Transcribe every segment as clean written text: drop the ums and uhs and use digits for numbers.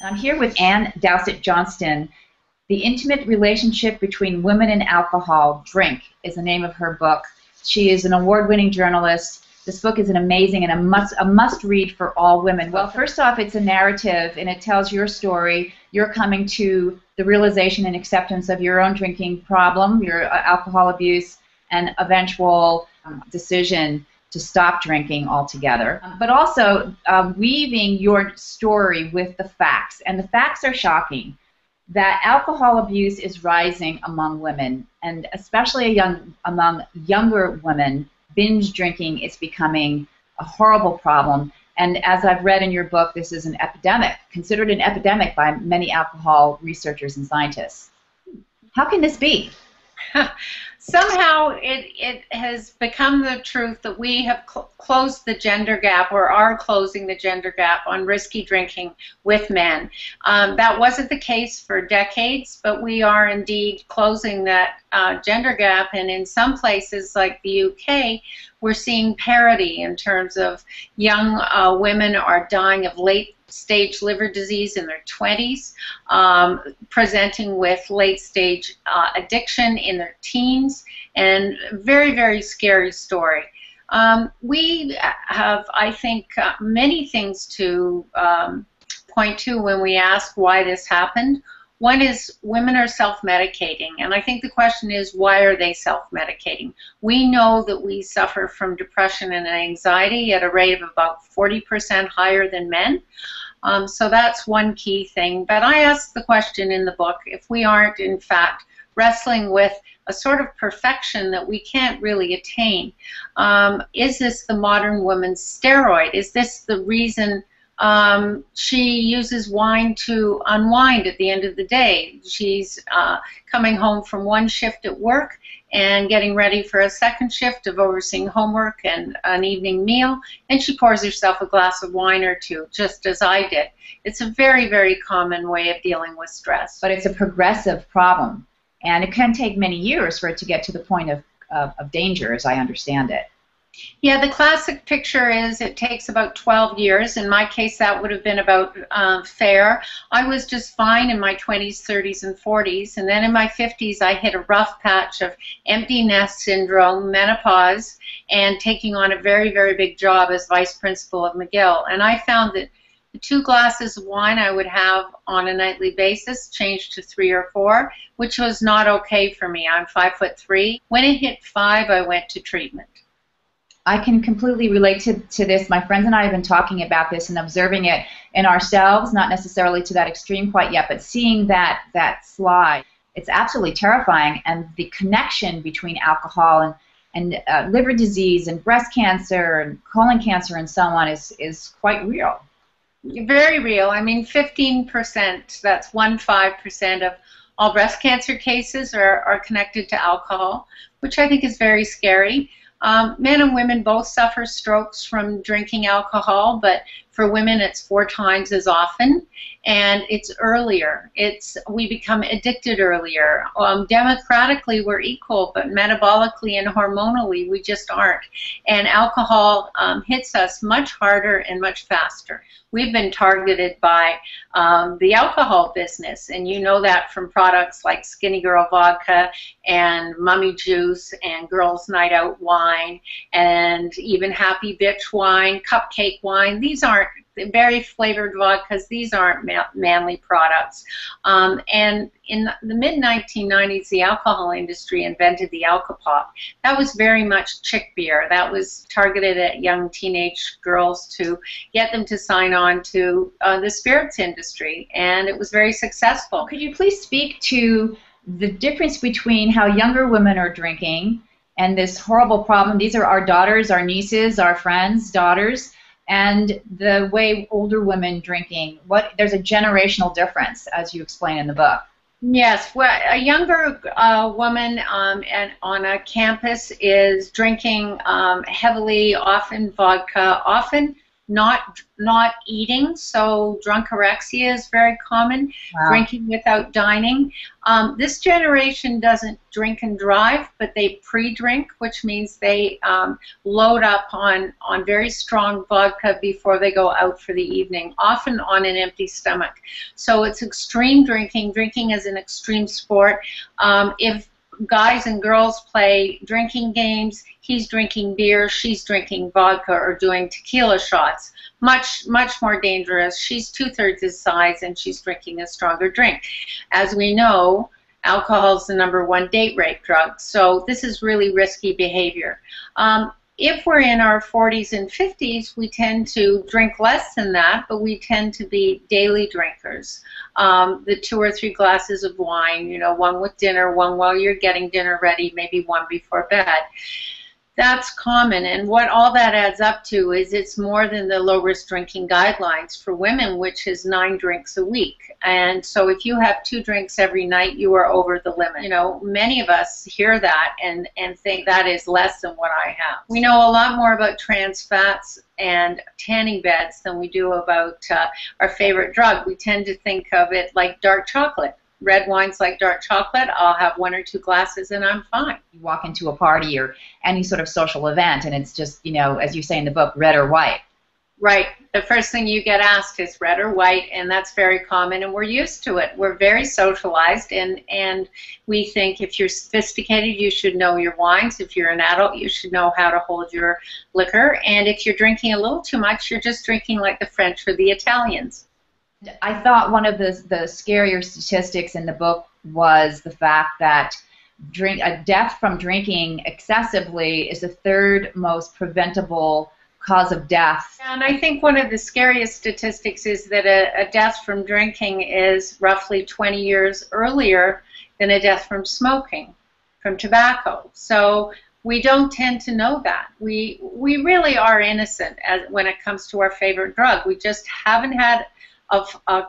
I'm here with Ann Dowsett Johnston. The Intimate Relationship Between Women and Alcohol, Drink, is the name of her book. She is an award-winning journalist. This book is an amazing and a must-read for all women. Well, first off, it's a narrative, and it tells your story. You're coming to the realization and acceptance of your own drinking problem, your alcohol abuse, and eventual decision to stop drinking altogether. But also weaving your story with the facts. And the facts are shocking. That alcohol abuse is rising among women, and especially among younger women. Binge drinking is becoming a horrible problem. And as I've read in your book, this is an epidemic, considered an epidemic by many alcohol researchers and scientists. How can this be? Somehow it has become the truth that we have closed the gender gap, or are closing the gender gap on risky drinking with men. That wasn't the case for decades, but we are indeed closing that gender gap, and in some places like the UK, we're seeing parity in terms of young women are dying of late-stage liver disease in their 20s, presenting with late-stage addiction in their teens, and very, very scary story. We have, I think, many things to point to when we ask why this happened. One is women are self-medicating, and I think the question is, why are they self-medicating? We know that we suffer from depression and anxiety at a rate of about 40% higher than men. So that's one key thing. But I ask the question in the book, if we aren't, in fact, wrestling with a sort of perfection that we can't really attain. Is this the modern woman's steroid? Is this the reason she uses wine to unwind at the end of the day? She's coming home from one shift at work and getting ready for a second shift of overseeing homework and an evening meal, and she pours herself a glass of wine or two, just as I did. It's a very, very common way of dealing with stress. But it's a progressive problem, and it can take many years for it to get to the point of danger, as I understand it. Yeah, the classic picture is it takes about 12 years. In my case, that would have been about fair. I was just fine in my 20s, 30s, and 40s. And then in my 50s, I hit a rough patch of empty nest syndrome, menopause, and taking on a very, very big job as vice principal of McGill. And I found that the 2 glasses of wine I would have on a nightly basis changed to 3 or 4, which was not okay for me. I'm 5'3". When it hit 5, I went to treatment. I can completely relate to this. My friends and I have been talking about this and observing it in ourselves, not necessarily to that extreme quite yet, but seeing that slide. It's absolutely terrifying, and the connection between alcohol and liver disease and breast cancer and colon cancer and so on is quite real. Very real. I mean, 15%, that's 15% of all breast cancer cases are connected to alcohol, which I think is very scary. Men and women both suffer strokes from drinking alcohol, but for women it's 4 times as often, and it's earlier. We become addicted earlier. Democratically we're equal, but metabolically and hormonally we just aren't. And alcohol hits us much harder and much faster. We've been targeted by the alcohol business, and you know that from products like Skinny Girl Vodka and Mummy Juice and Girls Night Out wine and even Happy Bitch wine, Cupcake wine. These aren't very flavored vodkas. These aren't manly products. And in the mid-1990s, the alcohol industry invented the Alcopop. That was very much chick beer. That was targeted at young teenage girls to get them to sign on to the spirits industry, and it was very successful. Could you please speak to the difference between how younger women are drinking and this horrible problem? These are our daughters, our nieces, our friends' daughters, and the way older women drinking. There's a generational difference, as you explain in the book. Yes, well, a younger woman on a campus is drinking heavily, often vodka, often not eating. So drunkorexia is very common. Wow. Drinking without dining. This generation doesn't drink and drive, but they pre-drink, which means they load up on very strong vodka before they go out for the evening, often on an empty stomach. So it's extreme drinking. Drinking is an extreme sport. If guys and girls play drinking games, he's drinking beer, she's drinking vodka or doing tequila shots. Much more dangerous. She's 2/3 his size and she's drinking a stronger drink. As we know, alcohol is the #1 date rape drug, so this is really risky behavior. If we're in our 40s and 50s, we tend to drink less than that, but we tend to be daily drinkers. The 2 or 3 glasses of wine, you know, one with dinner, one while you're getting dinner ready, maybe one before bed. That's common, and what all that adds up to is it's more than the low-risk drinking guidelines for women, which is 9 drinks a week. And so if you have 2 drinks every night, you are over the limit. You know, many of us hear that and think that is less than what I have. We know a lot more about trans fats and tanning beds than we do about our favorite drug. We tend to think of it like dark chocolate. Red wine's like dark chocolate. I'll have 1 or 2 glasses and I'm fine. You walk into a party or any sort of social event and it's just, you know, as you say in the book, red or white. Right. The first thing you get asked is red or white, and that's very common, and we're used to it. We're very socialized, and we think if you're sophisticated, you should know your wines. If you're an adult, you should know how to hold your liquor. And if you're drinking a little too much, you're just drinking like the French or the Italians. I thought one of the scarier statistics in the book was the fact that death from drinking excessively is the 3rd most preventable cause of death. And I think one of the scariest statistics is that a death from drinking is roughly 20 years earlier than a death from smoking, from tobacco. So we don't tend to know that. We really are innocent when it comes to our favorite drug. We just haven't had a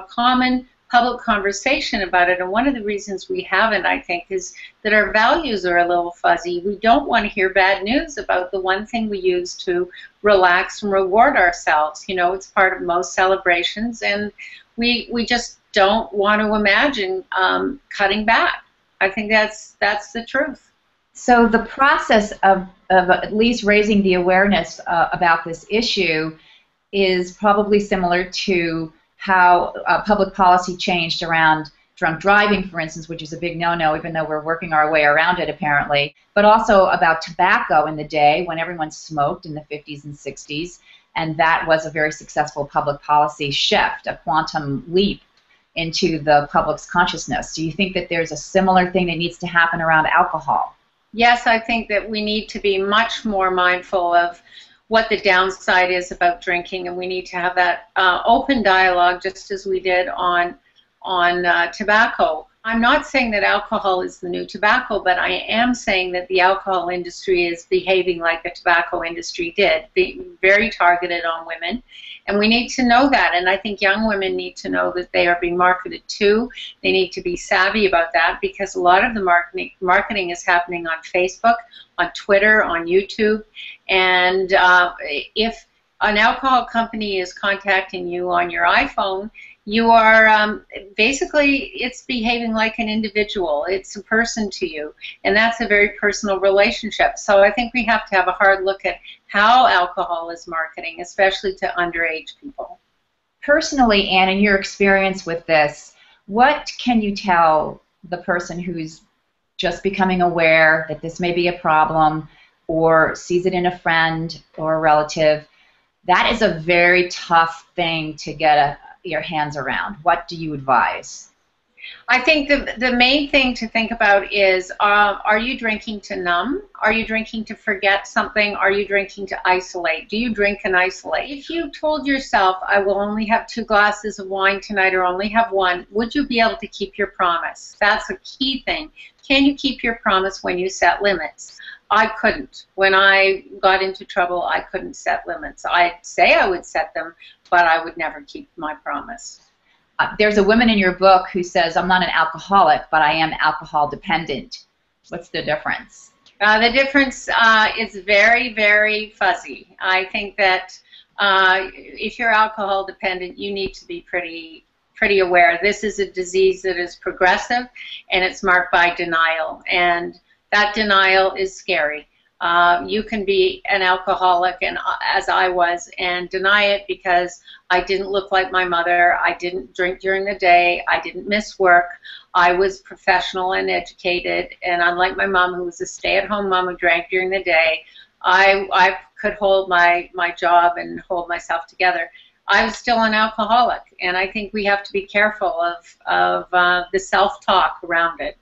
common public conversation about it, and one of the reasons we haven't, I think, is that our values are a little fuzzy. We don't want to hear bad news about the one thing we use to relax and reward ourselves. You know, it's part of most celebrations, and we just don't want to imagine cutting back. I think that's the truth. So the process of at least raising the awareness about this issue is probably similar to how public policy changed around drunk driving, for instance, which is a big no-no, even though we're working our way around it, apparently, but also about tobacco in the day when everyone smoked in the 50s and 60s, and that was a very successful public policy shift, a quantum leap into the public's consciousness. Do you think that there's a similar thing that needs to happen around alcohol? Yes, I think that we need to be much more mindful of what the downside is about drinking, and we need to have that open dialogue, just as we did on tobacco. I'm not saying that alcohol is the new tobacco, but I am saying that the alcohol industry is behaving like the tobacco industry did, being very targeted on women, and we need to know that, and I think young women need to know that they are being marketed to. They need to be savvy about that, because a lot of the marketing is happening on Facebook, on Twitter, on YouTube, and if an alcohol company is contacting you on your iPhone, you are basically, it's behaving like an individual. It's a person to you, and that's a very personal relationship. So I think we have to have a hard look at how alcohol is marketing, especially to underage people. Personally, Anne, in your experience with this, what can you tell the person who's just becoming aware that this may be a problem or sees it in a friend or a relative? That is a very tough thing to get your hands around. What do you advise? I think the main thing to think about is, are you drinking to numb? Are you drinking to forget something? Are you drinking to isolate? Do you drink and isolate? If you told yourself, I will only have 2 glasses of wine tonight or only have 1, would you be able to keep your promise? That's a key thing. Can you keep your promise when you set limits? I couldn't. When I got into trouble, I couldn't set limits. I'd say I would set them, but I would never keep my promise. There's a woman in your book who says, I'm not an alcoholic, but I am alcohol dependent. What's the difference? The difference is very, very fuzzy. I think that if you're alcohol dependent, you need to be pretty aware. This is a disease that is progressive, and it's marked by denial, and that denial is scary. You can be an alcoholic, and as I was, and deny it because I didn't look like my mother, I didn't drink during the day, I didn't miss work, I was professional and educated, and unlike my mom, who was a stay-at-home mom who drank during the day, I could hold my job and hold myself together. I was still an alcoholic, and I think we have to be careful of the self-talk around it.